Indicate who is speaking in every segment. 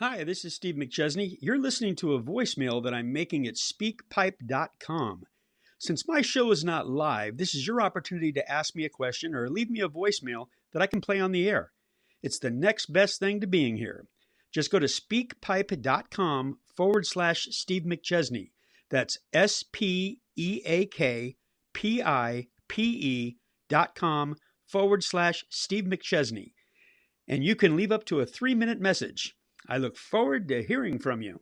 Speaker 1: Hi, this is Steve McChesney. You're listening to a voicemail that I'm making at speakpipe.com. Since my show is not live, this is your opportunity to ask me a question or leave me a voicemail that I can play on the air. It's the next best thing to being here. Just go to speakpipe.com/Steve McChesney. That's speakpipe.com/Steve McChesney. And you can leave up to a 3-minute message. I look forward to hearing from you.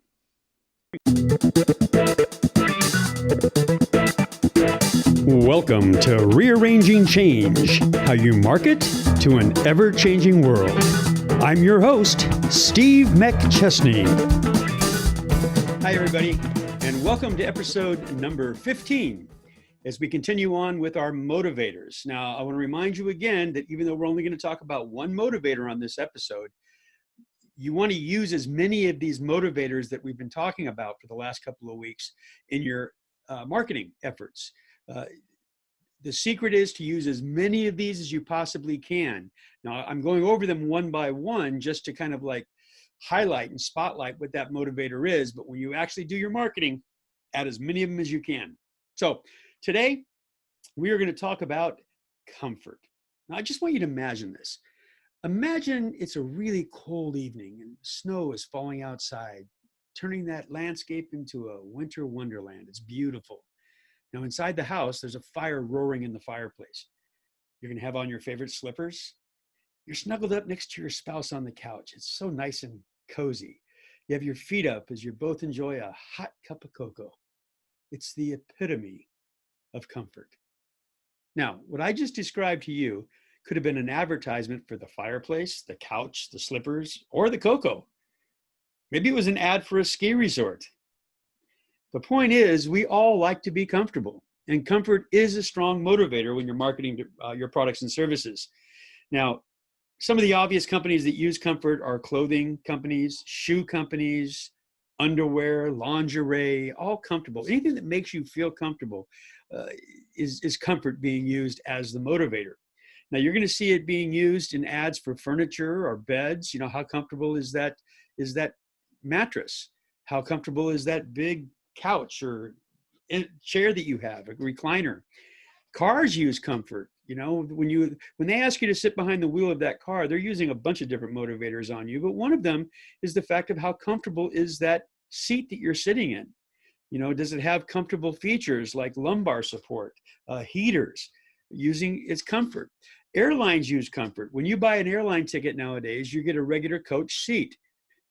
Speaker 1: Welcome to Rearranging Change, how you market to an ever-changing world. I'm your host, Steve McChesney. Hi, everybody, and welcome to episode number 15 as we continue on with our motivators. Now, I want to remind you again that even though we're only going to talk about one motivator on this episode, you want to use as many of these motivators that we've been talking about for the last couple of weeks in your marketing efforts. The secret is to use as many of these as you possibly can. Now, I'm going over them one by one just to kind of like highlight and spotlight what that motivator is. But when you actually do your marketing, add as many of them as you can. So today, we are going to talk about comfort. Now, I just want you to imagine this. Imagine it's a really cold evening and snow is falling outside, turning that landscape into a winter wonderland. It's beautiful. Now inside the house, there's a fire roaring in the fireplace. You're going to have on your favorite slippers. You're snuggled up next to your spouse on the couch. It's so nice and cozy. You have your feet up as you both enjoy a hot cup of cocoa. It's the epitome of comfort. Now, what I just described to you could have been an advertisement for the fireplace, the couch, the slippers, or the cocoa. Maybe it was an ad for a ski resort. The point is, we all like to be comfortable, and comfort is a strong motivator when you're marketing your products and services. Now, some of the obvious companies that use comfort are clothing companies, shoe companies, underwear, lingerie, all comfortable. Anything that makes you feel comfortable is comfort being used as the motivator. Now you're going to see it being used in ads for furniture or beds. You know, how comfortable is that mattress? How comfortable is that big couch or chair that you have, a recliner? Cars use comfort. You know, when they ask you to sit behind the wheel of that car, they're using a bunch of different motivators on you, but one of them is the fact of how comfortable is that seat that you're sitting in. You know, does it have comfortable features like lumbar support, heaters? Using its comfort. Airlines use comfort. When you buy an airline ticket nowadays, you get a regular coach seat.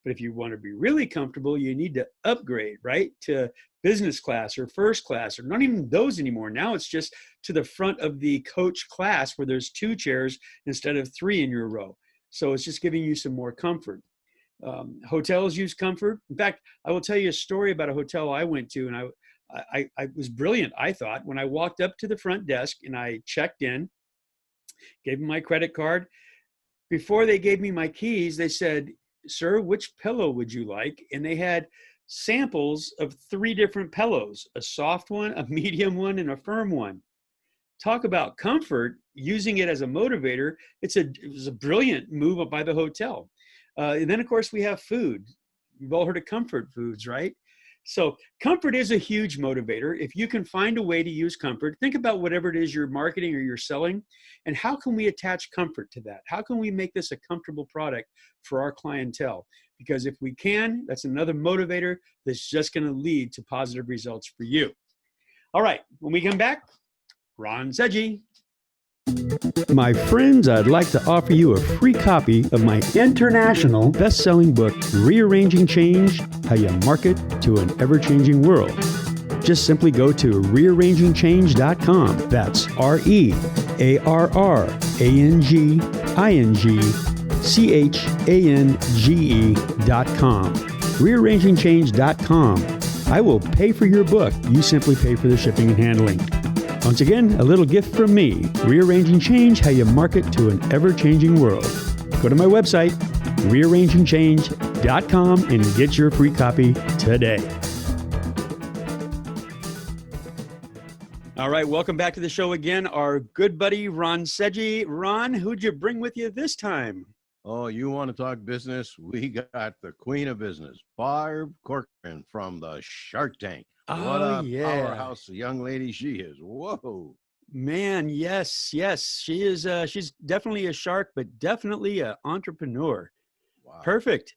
Speaker 1: But if you want to be really comfortable, you need to upgrade, right, to business class or first class, or not even those anymore. Now it's just to the front of the coach class where there's 2 chairs instead of 3 in your row. So it's just giving you some more comfort. Hotels use comfort. In fact, I will tell you a story about a hotel I went to, and I was brilliant, I thought, when I walked up to the front desk and I checked in, gave them my credit card. Before they gave me my keys, they said, "Sir, which pillow would you like?" And they had samples of 3 different pillows, a soft one, a medium one, and a firm one. Talk about comfort, using it as a motivator. It was a brilliant move by the hotel. And then, of course, we have food. You've all heard of comfort foods, right? So comfort is a huge motivator. If you can find a way to use comfort, think about whatever it is you're marketing or you're selling, and how can we attach comfort to that? How can we make this a comfortable product for our clientele? Because if we can, that's another motivator that's just going to lead to positive results for you. All right, when we come back, Ron Seggi. My friends, I'd like to offer you a free copy of my international best-selling book, Rearranging Change, How You Market to an Ever-Changing World. Just simply go to rearrangingchange.com. That's rearrangingchange.com. Rearrangingchange.com. I will pay for your book. You simply pay for the shipping and handling. Once again, a little gift from me, Rearranging Change, How You Market to an Ever-Changing World. Go to my website, rearrangingchange.com, and get your free copy today. All right, welcome back to the show again. Our good buddy, Ron Seggi. Ron, who'd you bring with you this time?
Speaker 2: Oh, you want to talk business? We got the queen of business, Barb Corcoran from the Shark Tank. What
Speaker 1: Oh,
Speaker 2: a
Speaker 1: yeah.
Speaker 2: powerhouse young lady she is. Whoa.
Speaker 1: Man, yes, yes. She is she's definitely a shark, but definitely an entrepreneur.
Speaker 2: Wow.
Speaker 1: Perfect.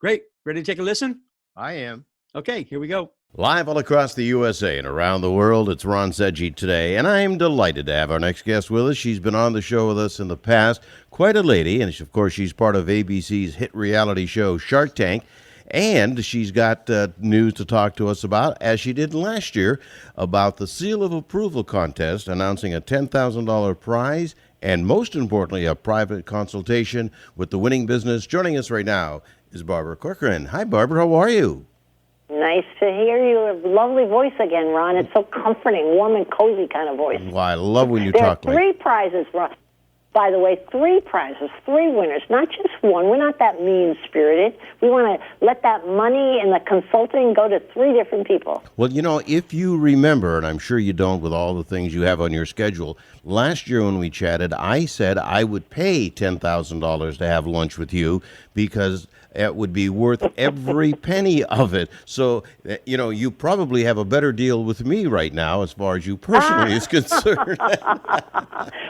Speaker 1: Great. Ready to take a listen?
Speaker 2: I am.
Speaker 1: Okay, here we go.
Speaker 2: Live all across the USA and around the world, it's Ron Seggi today, and I'm delighted to have our next guest with us. She's been on the show with us in the past. Quite a lady, and of course, she's part of ABC's hit reality show Shark Tank. And she's got news to talk to us about, as she did last year, about the Seal of Approval contest, announcing a $10,000 prize and, most importantly, a private consultation with the winning business. Joining us right now is Barbara Corcoran. Hi, Barbara. How are you?
Speaker 3: Nice to hear your lovely voice again, Ron. It's so comforting, warm and cozy kind of voice.
Speaker 2: Well, I love when you
Speaker 3: There
Speaker 2: talk
Speaker 3: are three
Speaker 2: like...
Speaker 3: prizes, Ron. By the way, three prizes, three winners, not just one. We're not that mean-spirited. We want to let that money and the consulting go to three different people.
Speaker 2: Well, you know, if you remember, and I'm sure you don't with all the things you have on your schedule, last year when we chatted, I said I would pay $10,000 to have lunch with you because it would be worth every penny of it. So, you know, you probably have a better deal with me right now as far as you personally is concerned.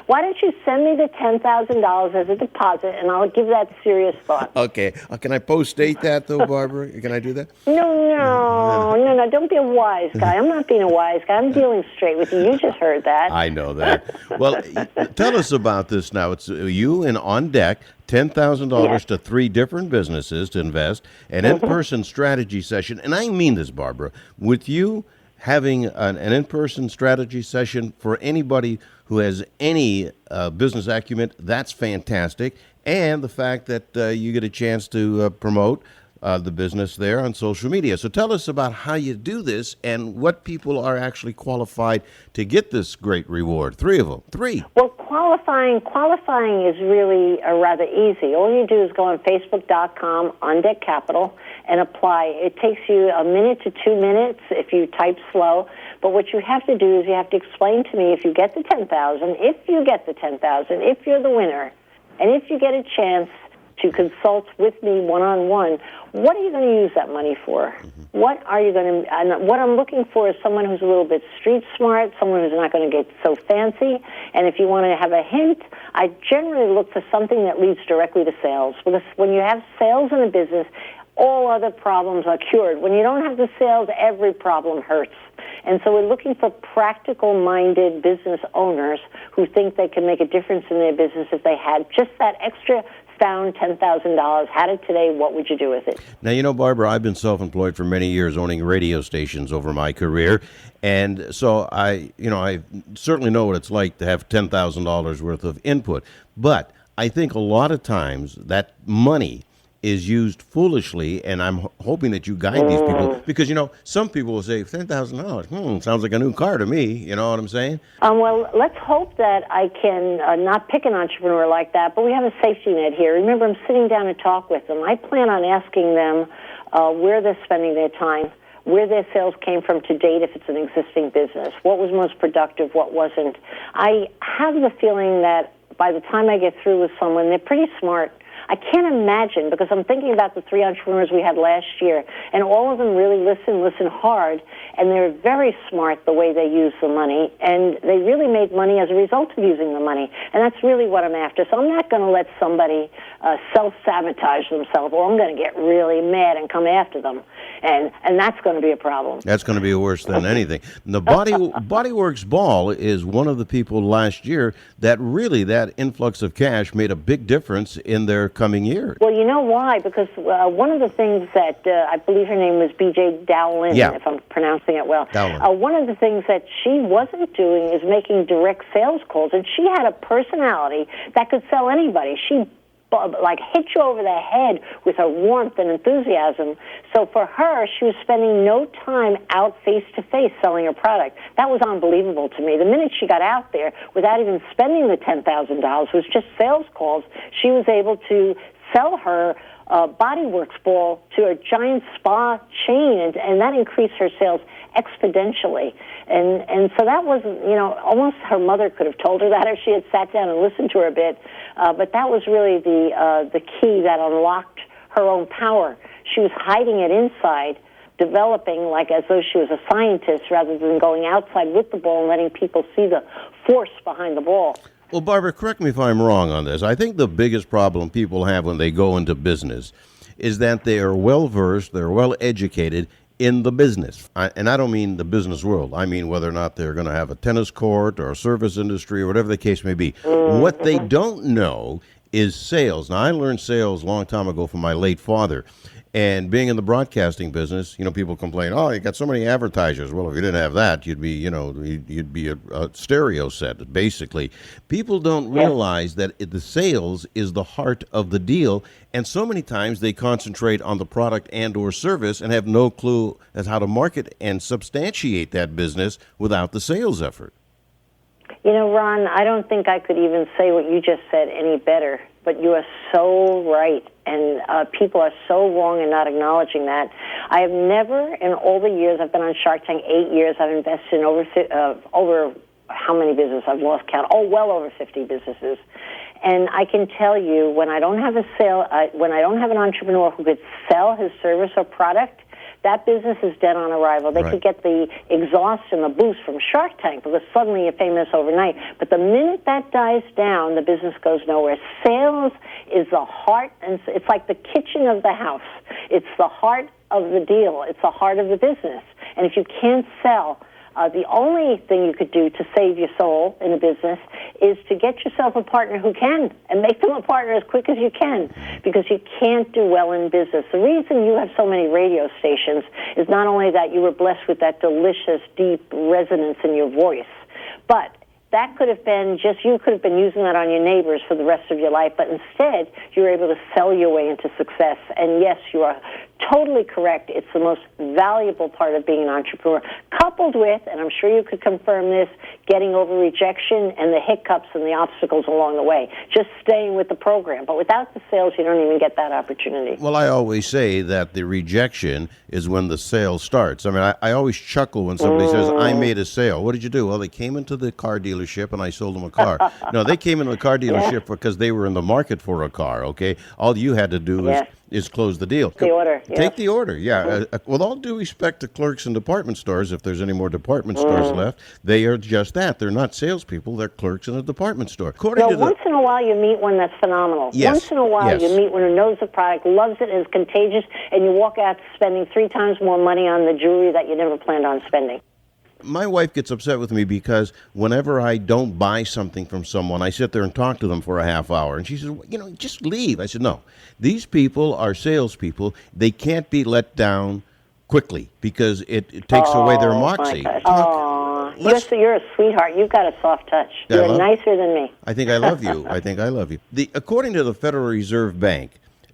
Speaker 3: Why don't you send me the $10,000 as a deposit, and I'll give that serious thought.
Speaker 2: Okay. Can I post-date that, though, Barbara? Can I do that?
Speaker 3: No. Don't be a wise guy. I'm not being a wise guy. I'm dealing straight with you. You just heard that.
Speaker 2: I know that. Well, tell us about this now. It's you and on deck, $10,000 to three different businesses to invest, an in-person strategy session. And I mean this, Barbara, with you having an in-person strategy session for anybody who has any business acumen, that's fantastic. And the fact that you get a chance to promote the business there on social media. So tell us about how you do this and what people are actually qualified to get this great reward. Three of them. Three.
Speaker 3: Well, qualifying is really rather easy. All you do is go on Facebook.com, On Deck Capital, and apply. It takes you a minute to 2 minutes if you type slow. But what you have to do is you have to explain to me if you get the $10,000, if you're the winner, and if you get a chance to consult with me one-on-one, what are you going to use that money for? What are you going to, and what I'm looking for is someone who's a little bit street smart, someone who's not going to get so fancy, and if you want to have a hint, I generally look for something that leads directly to sales. Because when you have sales in a business, all other problems are cured. When you don't have the sales, every problem hurts. And so we're looking for practical-minded business owners who think they can make a difference in their business if they had just that extra found $10,000, had it today, what would you do with it?
Speaker 2: Now, you know, Barbara, I've been self-employed for many years, owning radio stations over my career. And so I certainly know what it's like to have $10,000 worth of input. But I think a lot of times that money is used foolishly, and I'm hoping that you guide these people, because, you know, some people will say $10,000, sounds like a new car to me, you know what I'm saying?
Speaker 3: Well, let's hope that I can not pick an entrepreneur like that, but we have a safety net here. Remember, I'm sitting down to talk with them. I plan on asking them where they're spending their time, where their sales came from to date if it's an existing business, what was most productive, what wasn't. I have the feeling that by the time I get through with someone, they're pretty smart. I can't imagine, because I'm thinking about the three entrepreneurs we had last year, and all of them really listen hard, and they're very smart the way they use the money, and they really made money as a result of using the money, and that's really what I'm after. So I'm not going to let somebody self-sabotage themselves, or I'm going to get really mad and come after them, and that's going to be a problem.
Speaker 2: That's going to be worse than anything. The Bodyworks Ball is one of the people last year that really, that influx of cash made a big difference in their coming year.
Speaker 3: Well, you know why? Because one of the things that I believe her name was B.J. Dowlin, if I'm pronouncing it well. One of the things that she wasn't doing is making direct sales calls, and she had a personality that could sell anybody. She like hit you over the head with her warmth and enthusiasm. So for her, she was spending no time out face-to-face selling her product. That was unbelievable to me. The minute she got out there, without even spending the $10,000, was just sales calls, she was able to sell her Body Works ball to a giant spa chain, and that increased her sales exponentially. And so that was, almost her mother could have told her that if she had sat down and listened to her a bit. But that was really the key that unlocked her own power. She was hiding it inside, developing like as though she was a scientist rather than going outside with the ball and letting people see the force behind the ball.
Speaker 2: Well, Barbara, correct me if I'm wrong on this. I think the biggest problem people have when they go into business is that they are well-versed, they're well-educated in the business. And I don't mean the business world. I mean whether or not they're going to have a tennis court or a service industry or whatever the case may be. Mm-hmm. What they don't know is sales. Now, I learned sales a long time ago from my late father. And being in the broadcasting business, people complain, oh, you got so many advertisers. Well, if you didn't have that, you'd be a stereo set, basically. People don't realize that the sales is the heart of the deal. And so many times they concentrate on the product and or service and have no clue as how to market and substantiate that business without the sales effort.
Speaker 3: Ron, I don't think I could even say what you just said any better, but you are so right, and people are so wrong in not acknowledging that. I have never, in all the years, I've been on Shark Tank 8 years, I've invested in over how many businesses? I've lost count. Well over 50 businesses. And I can tell you, when I don't have when I don't have an entrepreneur who could sell his service or product, that business is dead on arrival. They could get the exhaust and the boost from Shark Tank because suddenly you're famous overnight. But the minute that dies down, the business goes nowhere. Sales is the heart, and it's like the kitchen of the house. It's the heart of the deal. It's the heart of the business. And if you can't sell, the only thing you could do to save your soul in a business is to get yourself a partner who can, and make them a partner as quick as you can, because you can't do well in business. The reason you have so many radio stations is not only that you were blessed with that delicious, deep resonance in your voice, but that could have been you could have been using that on your neighbors for the rest of your life, but instead you were able to sell your way into success. And yes, you are totally correct. It's the most valuable part of being an entrepreneur, coupled with, and I'm sure you could confirm this, getting over rejection and the hiccups and the obstacles along the way. Just staying with the program. But without the sales, you don't even get that opportunity.
Speaker 2: Well, I always say that the rejection is when the sale starts. I mean, I always chuckle when somebody says, I made a sale. What did you do? Well, they came into the car dealership and I sold them a car. No, they came into the car dealership because they were in the market for a car, okay? All you had to do is close the deal.
Speaker 3: The order.
Speaker 2: Take the order, yeah. With all due respect to clerks in department stores, if there's any more department stores left, they are just that. They're not salespeople. They're clerks in a department store.
Speaker 3: Once in a while you meet one that's phenomenal.
Speaker 2: Yes.
Speaker 3: Once in a while you meet one who knows the product, loves it, and is contagious, and you walk out spending 3 times more money on the jewelry that you never planned on spending.
Speaker 2: My wife gets upset with me because whenever I don't buy something from someone, I sit there and talk to them for a half hour. And she says, just leave. I said, no. These people are salespeople. They can't be let down quickly because it takes away their moxie.
Speaker 3: You're a sweetheart. You've got a soft touch. You're nicer than me.
Speaker 2: I think I love you. According to the Federal Reserve Bank,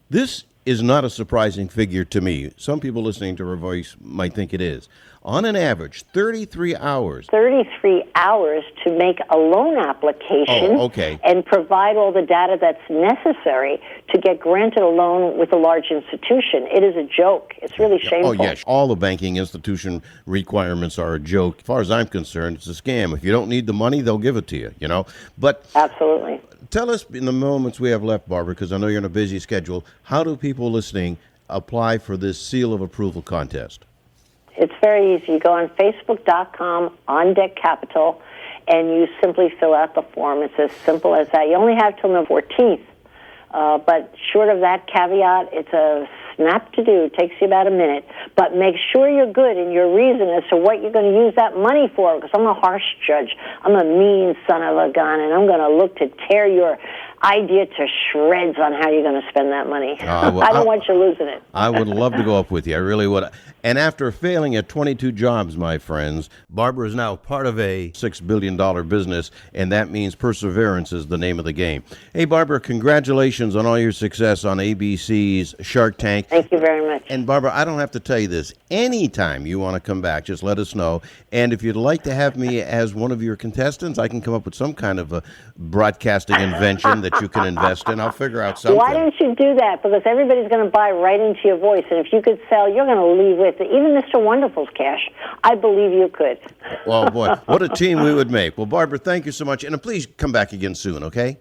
Speaker 2: this is not a surprising figure to me. Some people listening to her voice might think it is. On an average, 33 hours. 33
Speaker 3: hours to make a loan application and provide all the data that's necessary to get granted a loan with a large institution. It is a joke. It's really shameful.
Speaker 2: Oh, yes. All the banking institution requirements are a joke. As far as I'm concerned, it's a scam. If you don't need the money, they'll give it to you, But
Speaker 3: absolutely.
Speaker 2: Tell us in the moments we have left, Barbara, because I know you're on a busy schedule, how do people listening apply for this Seal of Approval contest?
Speaker 3: It's very easy. You go on Facebook.com, On Deck Capital, and you simply fill out the form. It's as simple as that. You only have till November 14th. But short of that caveat, it's a snap to do. It takes you about a minute. But make sure you're good in your reason as to what you're going to use that money for, because I'm a harsh judge. I'm a mean son of a gun, and I'm going to look to tear your idea to shreds on how you're going to spend that money. I don't want you losing it.
Speaker 2: I would love to go up with you. I really would. And after failing at 22 jobs, my friends, Barbara is now part of a $6 billion business, and that means perseverance is the name of the game. Hey, Barbara, congratulations on all your success on ABC's Shark Tank.
Speaker 3: Thank you very much.
Speaker 2: And, Barbara, I don't have to tell you this. Anytime you want to come back, just let us know. And if you'd like to have me as one of your contestants, I can come up with some kind of a broadcasting invention that that you can invest in. I'll figure out something.
Speaker 3: Why don't you do that? Because everybody's going to buy right into your voice. And if you could sell, you're going to leave with it. Even Mr. Wonderful's cash. I believe you could.
Speaker 2: Well, boy, what a team we would make. Well, Barbara, thank you so much. And please come back again soon, okay?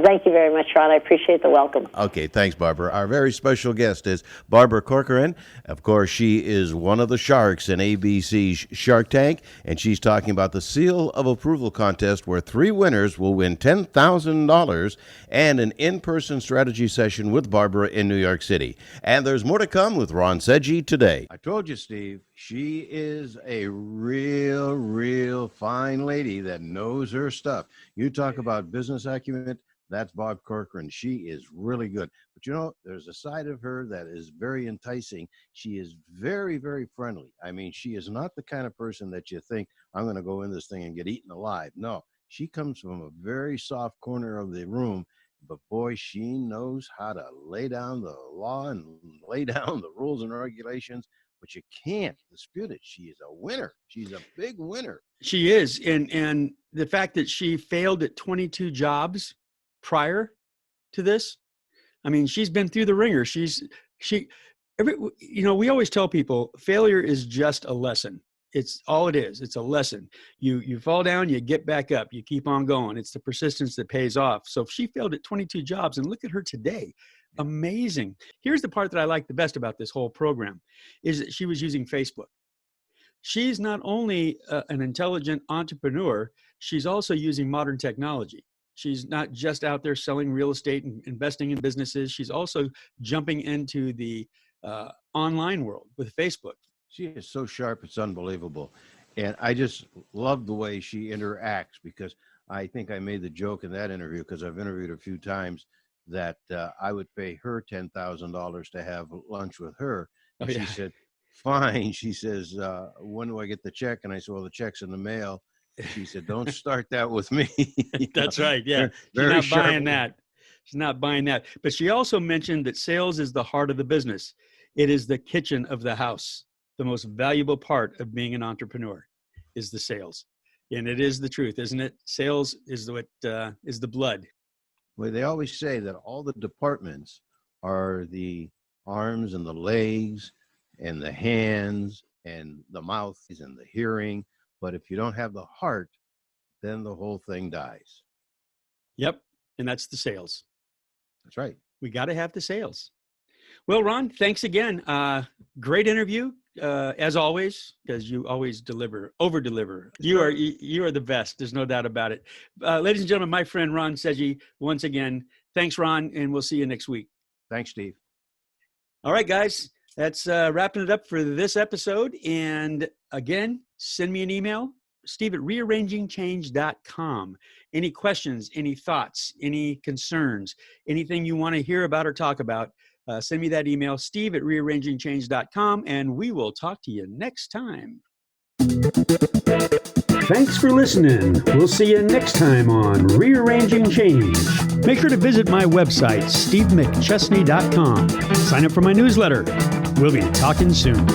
Speaker 3: Thank you very much, Ron. I appreciate the welcome.
Speaker 2: Okay, thanks, Barbara. Our very special guest is Barbara Corcoran. Of course, she is one of the sharks in ABC's Shark Tank, and she's talking about the Seal of Approval contest where 3 winners will win $10,000 and an in-person strategy session with Barbara in New York City. And there's more to come with Ron Seggi today. I told you, Steve, she is a real fine lady that knows her stuff. You talk about business acumen. That's Bob Corcoran. She is really good. But you know, there's a side of her that is very enticing. She is very friendly. I mean, she is not the kind of person that you think, I'm going to go in this thing and get eaten alive. No, she comes from a very soft corner of the room. But boy, she knows how to lay down the law and lay down the rules and regulations. But you can't dispute it. She is a winner. She's a big winner.
Speaker 1: She is. And the fact that she failed at 22 jobs prior to this, I mean, she's been through the ringer. We always tell people failure is just a lesson. It's all it is. It's a lesson. You fall down, you get back up, you keep on going. It's the persistence that pays off. So if she failed at 22 jobs, and look at her today, amazing. Here's the part that I like the best about this whole program is that she was using Facebook. She's not only an intelligent entrepreneur, she's also using modern technology. She's not just out there selling real estate and investing in businesses. She's also jumping into the online world with Facebook.
Speaker 2: She is so sharp, it's unbelievable. And I just love the way she interacts, because I think I made the joke in that interview, because I've interviewed her a few times, that I would pay her $10,000 to have lunch with her. And She said, fine. She says, when do I get the check? And I said, well, the check's in the mail. She said, don't start that with me.
Speaker 1: That's right. Yeah. She's not buying that. She's not buying that. But she also mentioned that sales is the heart of the business. It is the kitchen of the house. The most valuable part of being an entrepreneur is the sales. And it is the truth, isn't it? Sales is the blood.
Speaker 2: Well, they always say that all the departments are the arms and the legs and the hands and the mouth and the hearing. But if you don't have the heart, then the whole thing dies.
Speaker 1: Yep. And that's the sales.
Speaker 2: That's right.
Speaker 1: We got to have the sales. Well, Ron, thanks again. Great interview, as always, because you always over-deliver. You are the best. There's no doubt about it. Ladies and gentlemen, my friend Ron Seggi, once again, thanks, Ron, and we'll see you next week.
Speaker 2: Thanks, Steve.
Speaker 1: All right, guys. That's wrapping it up for this episode. And again, send me an email, steve@rearrangingchange.com. Any questions, any thoughts, any concerns, anything you want to hear about or talk about, send me that email, steve@rearrangingchange.com, and we will talk to you next time. Thanks for listening. We'll see you next time on Rearranging Change. Make sure to visit my website, stevemcchesney.com. Sign up for my newsletter. We'll be talking soon.